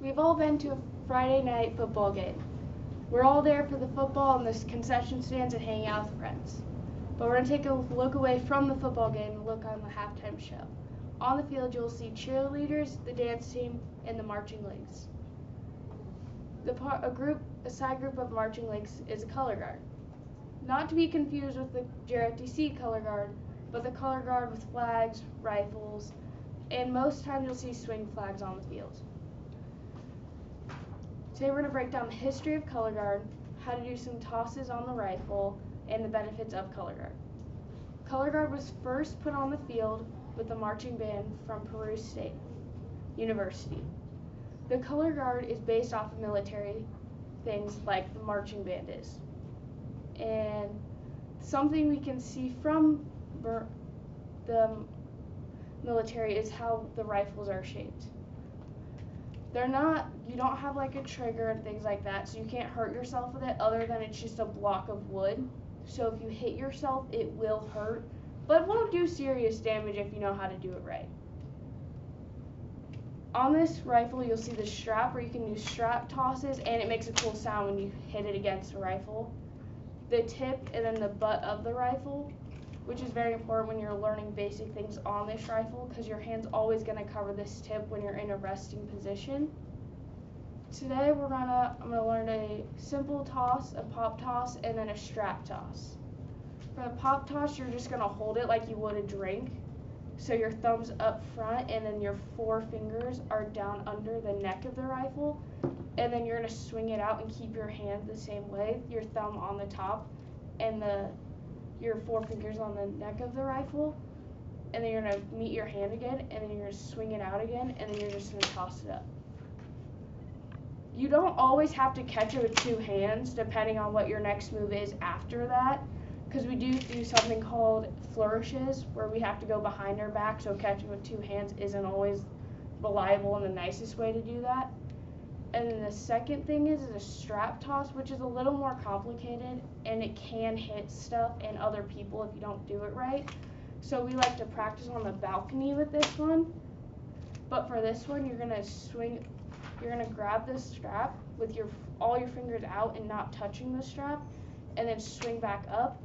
We've all been to a Friday night football game. We're all there for the football and the concession stands and hanging out with friends. But we're going to take a look away from the football game and look on the halftime show. On the field, you'll see cheerleaders, the dance team, and the marching leagues. A side group of marching leagues is a color guard. Not to be confused with the JROTC color guard, but the color guard with flags, rifles, and most times you'll see swing flags on the field. Today we're going to break down the history of color guard, how to do some tosses on the rifle, and the benefits of color guard. Color guard was first put on the field with the marching band from Peru State University. The color guard is based off of military things like the marching band is. And something we can see from the military is how the rifles are shaped. You don't have like a trigger and things like that, so you can't hurt yourself with it other than it's just a block of wood. So if you hit yourself, it will hurt, but it won't do serious damage if you know how to do it right. On this rifle, you'll see the strap where you can do strap tosses, and it makes a cool sound when you hit it against a rifle. The tip and then the butt of the rifle, which is very important when you're learning basic things on this rifle because your hand's always going to cover this tip when you're in a resting position. Today I'm going to learn a simple toss, a pop toss, and then a strap toss. For the pop toss, you're just going to hold it like you would a drink. So your thumb's up front and then your 4 fingers are down under the neck of the rifle. And then you're going to swing it out and keep your hand the same way, your thumb on the top and your 4 fingers on the neck of the rifle. And then you're going to meet your hand again, and then you're going to swing it out again, and then you're just going to toss it up. You don't always have to catch it with 2 hands, depending on what your next move is after that, because we do something called flourishes, where we have to go behind our back, so catching with 2 hands isn't always reliable and the nicest way to do that. And then the second thing is a strap toss, which is a little more complicated, and it can hit stuff and other people if you don't do it right. So we like to practice on the balcony with this one. But for this one, you're gonna grab this strap with all your fingers out and not touching the strap, and then swing back up.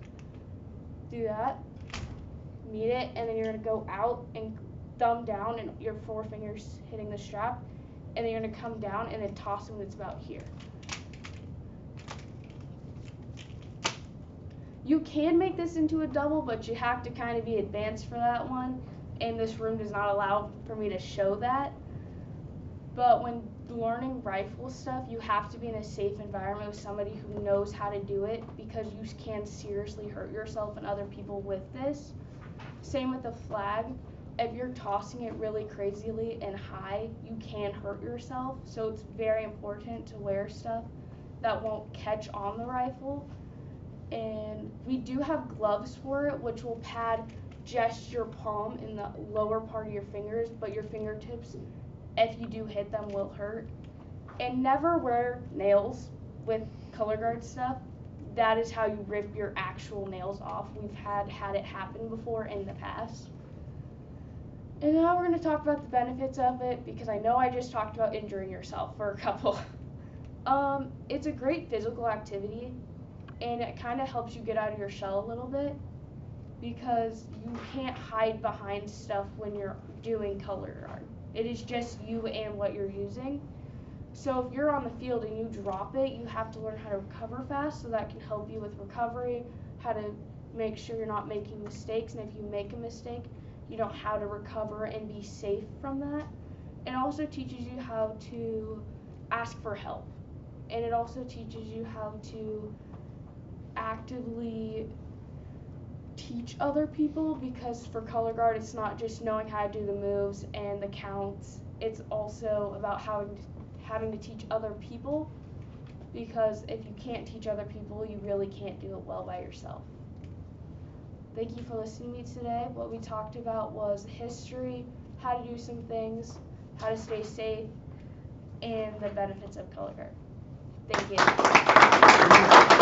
Do that, meet it, and then you're gonna go out and thumb down and your 4 fingers hitting the strap. And then you're going to come down and then toss them that's about here. You can make this into a double, but you have to kind of be advanced for that one, and this room does not allow for me to show that. But when learning rifle stuff, you have to be in a safe environment with somebody who knows how to do it, because you can seriously hurt yourself and other people with this. Same with the flag. If you're tossing it really crazily and high, you can hurt yourself. So it's very important to wear stuff that won't catch on the rifle. And we do have gloves for it, which will pad just your palm in the lower part of your fingers, but your fingertips, if you do hit them, will hurt. And never wear nails with color guard stuff. That is how you rip your actual nails off. We've had it happen before in the past. And now we're going to talk about the benefits of it, because I know I just talked about injuring yourself for a couple. It's a great physical activity, and it kind of helps you get out of your shell a little bit, because you can't hide behind stuff when you're doing color guard. It is just you and what you're using. So if you're on the field and you drop it, you have to learn how to recover fast, so that can help you with recovery, how to make sure you're not making mistakes, and if you make a mistake, you know how to recover and be safe from that. It also teaches you how to ask for help. And it also teaches you how to actively teach other people, because for color guard, it's not just knowing how to do the moves and the counts. It's also about having to teach other people, because if you can't teach other people, you really can't do it well by yourself. Thank you for listening to me today. What we talked about was history, how to do some things, how to stay safe, and the benefits of color guard. Thank you.